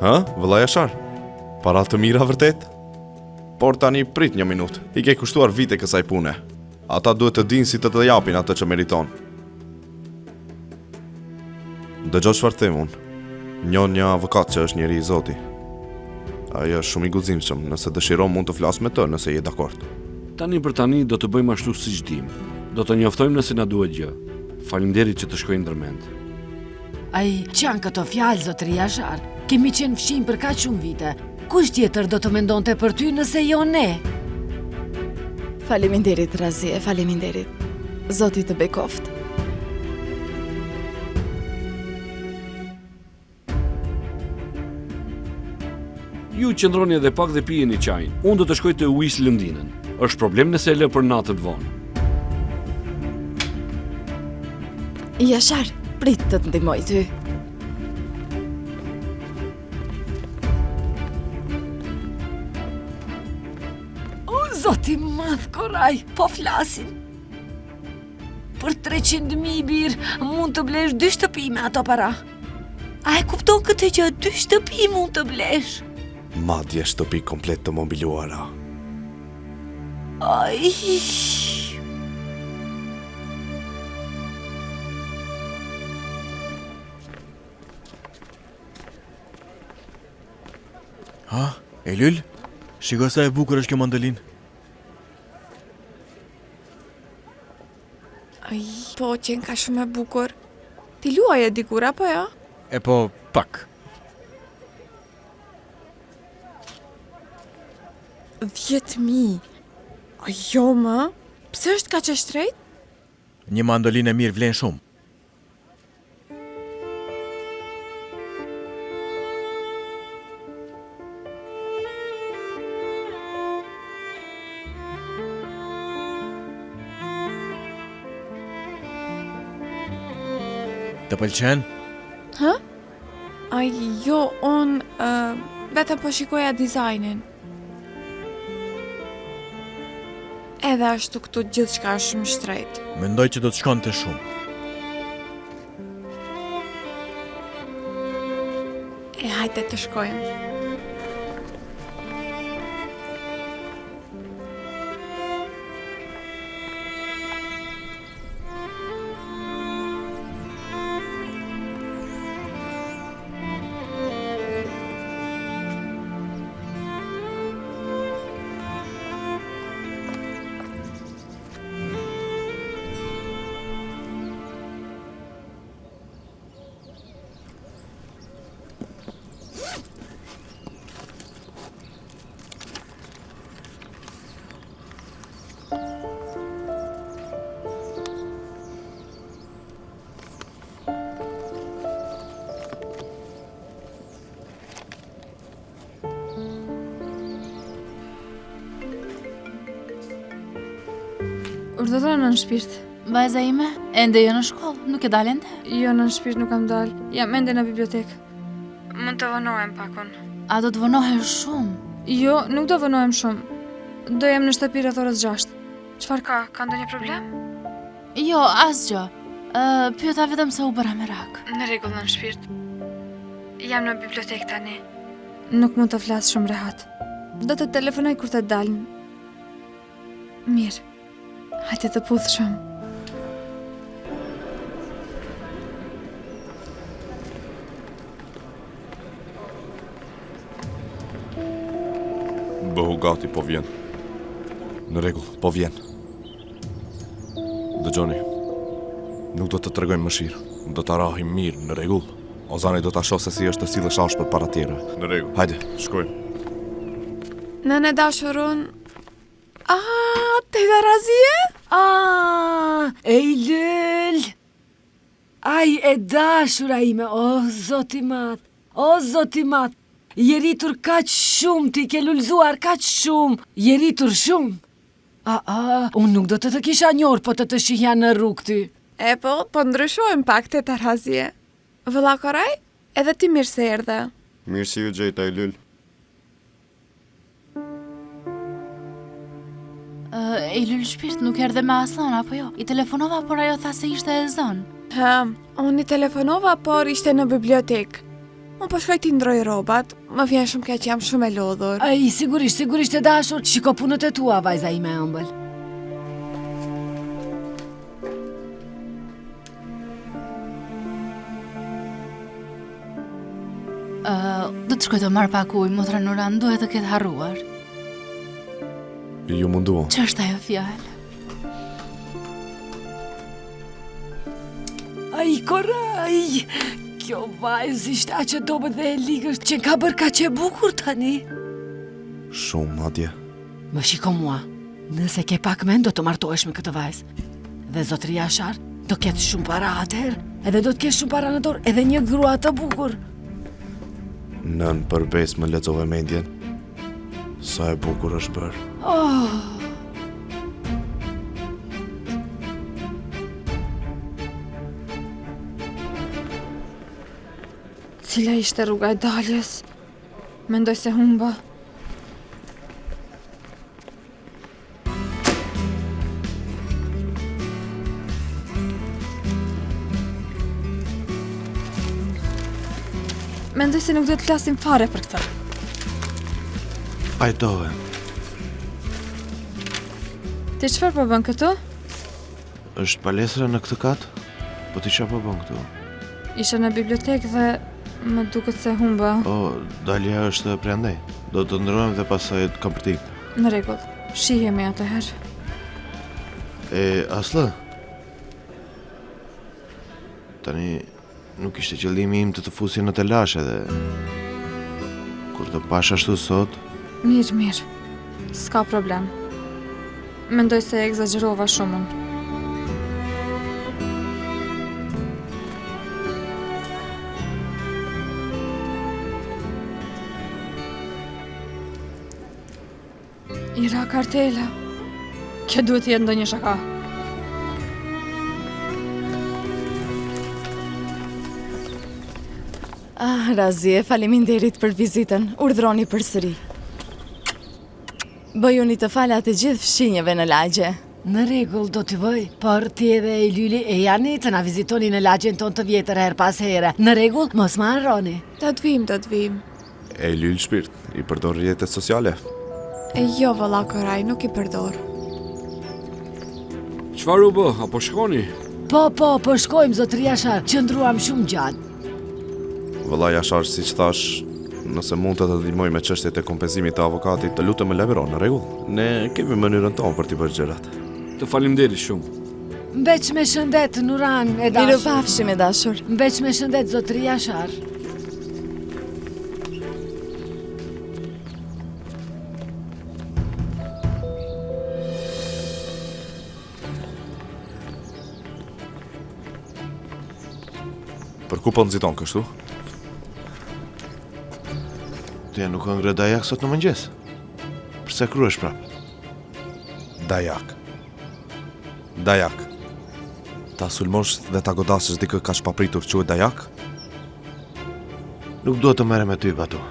Ha, vëlla Jashar? Para të mira vërtet? Por tani prit një minutë. I ke kushtuar vite kësaj pune. Ata duhet të dinë si të të japin atë që meriton. Dëgjoj çfarë them unë. Njoh një avokat që është njeri i Zoti. Ai është shumë i guximshëm, nëse dëshiron mund të flas me të nëse je dakord. Tani për tani do të bëjmë ashtu siç dim. Do të njoftojmë nëse na duhet gjë. Faleminderit që të shkojnë ndërmend. Ai, që janë këto fjalë, zotëri Jashar? Kemi qenë fshinj për kaq shumë vite. Kush tjetër do të mendonte për ty nëse jo ne? Faleminderit, Razie, faleminderit. Zoti të bekoft. Ju qëndroni edhe pak dhe pijeni çajin. Unë do të shkoj te Uis Lëndinën. Është problem nëse e lë për natë të vonë. Jashar, prit të të ndihmoj ty. O, zoti madh, Koraj, po flasin. Për 300.000 birë, mund të blesh 2 shtëpi me ato para. A e kupton këtë që 2 shtëpi mund të blesh? Madje shtëpi komplet të mobiluara. Ai. Ha, Eylül? Shiko sa e bukur është kjo mandolinë. Ai, po, qenë ka shumë e bukur. Ti luaj e dikur, apo jo? E po, pak. 10.000. A jo, më? Pse është kaq e shtrejt? Një mandolinë e mirë vlen shumë. Të pëlqen? Hë? Ai, jo, vetëm po shikoja dizajnin. Edhe ashtu këtu gjithçka është shumë shtrejt. Mendoj që do të shkonte shumë. E hajde të shkojmë. Urdhëtore në shpirt. Vajza ime, ende jo në shkollë, nuk e dalë ende? Jo, në shpirt nuk kam dalë. Jam ende në bibliotekë. Mund të vënohem pakon. A do të vënohesh shumë? Jo, nuk do vënohem shumë. Do jem në shtëpi rreth orës 6. Çfarë ka? Ka ndonjë problem? Jo, asgjë. Pyeta vetëm se u bëra merak. Në rregull, në shpirt. Jam në bibliotekë tani. Nuk mund të flas shumë rehat. Do të telefonoj kur të dalën. Mirë. Hajde të puthshëm. Bëhu gati, po vjen. Në rregull, po vjen. Dëgjoni, nuk do të tregojmë mëshirë. Do të arahim mirë, në rregull. Ozani do ta shohë se si është të sillesh ashpër para tjerëve. Në rregull. Hajde, shkojmë. Nënë dashurun. Te Razie? Eylül! Ai e dashura ime, o zoti mat, o zoti mat. Je rritur kaq shumë, ti ke lullzuar kaq shumë, je rritur shumë. Unë nuk do të të kisha njohur, po të shihja në rrugë ty. E po ndryshojmë pak te Razie. Vëlla Koraj, edhe ti mirë se erdhe. Mirë si ju gjejta, Eylül. Eylül shpirt nuk erdhe me Aslan, apo jo? I telefonova, por ajo tha se ishte e zënë. Unë i telefonova, por ishte në bibliotekë. Unë po shkoj t'i ndroj robat, më vjen shumë keq, jam shumë e lodhur. Ai, sigurisht e dashur, shiko punët e tua, vajza ime e ëmbël. Do të shkoj të marr pak ujë, motra Nuran duhet të ketë harruar. Ju munduam. Ç'është ajo fjalë? Ai, Koraj! Kjo vajzë ishte aq e dobët dhe e ligësht që ka bërë kaq e bukur tani. Shumë, madje. Më shiko mua. Nëse ke pak mend, do të martohesh me këtë vajzë. Dhe zotëria Ashar do ketë shumë para atëherë, edhe do të kesh shumë para në dorë, edhe një grua të bukur. Nën përbes më lexove mendjen. Sa e bukur është bërë. Cila ishte rruga e daljes? Mendoj se humba. Mendoj se nuk duhet të flasim fare për këtë. Pajtove. Ti çfarë po bën këtu? Është palestra në këtë kat? Po ti çfarë po bën këtu? Isha në bibliotekë dhe më duket se humba. O, dalja është prandaj. Do të ndrojmë dhe pastaj të kam për të ikë. Në rregull. Shihemi atëherë. Aslı. Tani nuk ishte qëllimi im të fusi në telash edhe kur të pash ashtu sot. Mirë. S'ka problem. Mendoj se egzagjerova shumë. Ira kartela. Kjo duhet të jetë ndonjë shaka. Razie, faleminderit për vizitën. Urdhroni përsëri. Bëjuni të falat e gjithë fshinjeve në lagje. Në rregull, do t'i bëj, por ti edhe e Lyli e Jani të na vizitoni në lagjen tonë të vjetër her pas here. Në rregull, mos më harroni. Të të vim. E Lyl shpirt, i përdor rrjetet sociale. E jo, valla Koraj, nuk i përdor. Çfarë u bë, apo shkoni? Po shkojmë, zotëria Shar, qëndruam shumë gjatë. Vëllai Jashar, siç thash, nëse mund të të ndihmoj me çështjet e kompenzimit të avokatit, të lutem më lajmëro, në rregull. Ne kemi mënyrën tonë për t'i bërë gjërat. Të faleminderit shumë. Mbeq me shëndet, Nuran e dashur. Mirupafshim e dashur. Mbeq me shëndet, zotëria Shar. Për ku po nxiton kështu? Ti nuk ka ngre dajak sot në mëngjes? Pse kruhesh prap? Dajak. Ta sulmosh dhe ta godasësh dikë kaq papritur quhet dajak? Nuk duhet të merrem me ty, Batu.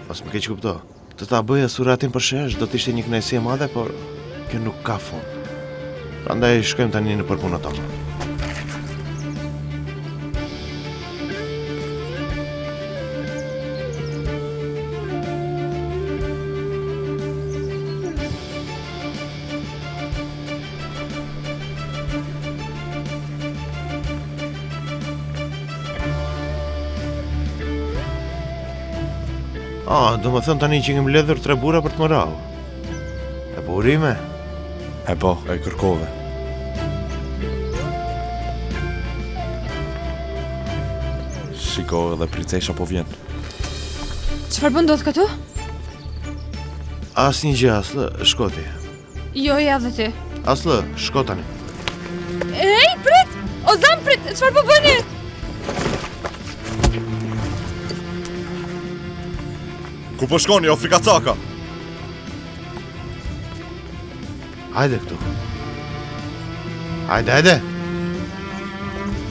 Pas më keq kupto. Të ta bëja suratin për shesh do të ishte një kënaqësi e madhe, por kjo nuk ka fund. Prandaj shkojmë tani në punën tonë. Do më thënë tani që ngi mbledhur 3 burra për të më rau. E burime? E kërkove. Shiko edhe pritesha po vjen. Çfarë bën dot këtu? Asnjë gjë, Aslı, shko ti. Jo, ja dhe ti. Aslı, shko tani. Ej, prit! Ozan, prit! Çfarë po bëni? Ku po shkoni, o frikacaka? Hajde këtu. Hajde.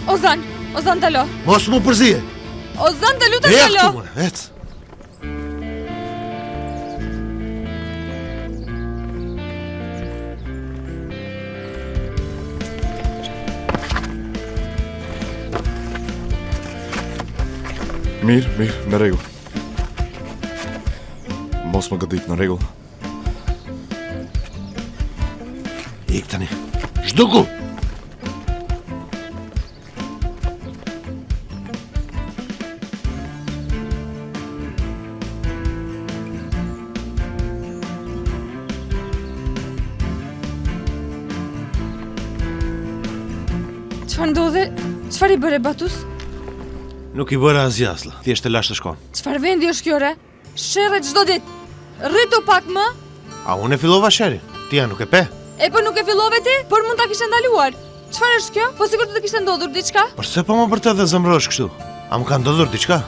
Ozan dalo. Mos më përzije. Ozan të lutem dalo. Ec. Mirë, në rregull. Mos më godit, në rregull. Ik tani. Zhduku! Çfarë ndodhi? Çfarë i bëre Batus? Nuk i bëra asgjë, Aslı. Thjesht e lash të shkon. Çfarë vendi është kjo re? Sherrë çdo ditë. Rritu pak më. A unë e fillova sherin? Ti ja nuk e pe? E po nuk e fillove ti, por mund ta kishe ndaluar. Çfarë është kjo? Po sigurt të kishte ndodhur diçka? Por se po më për të dhe zëmrosh kështu? A më ka ndodhur diçka?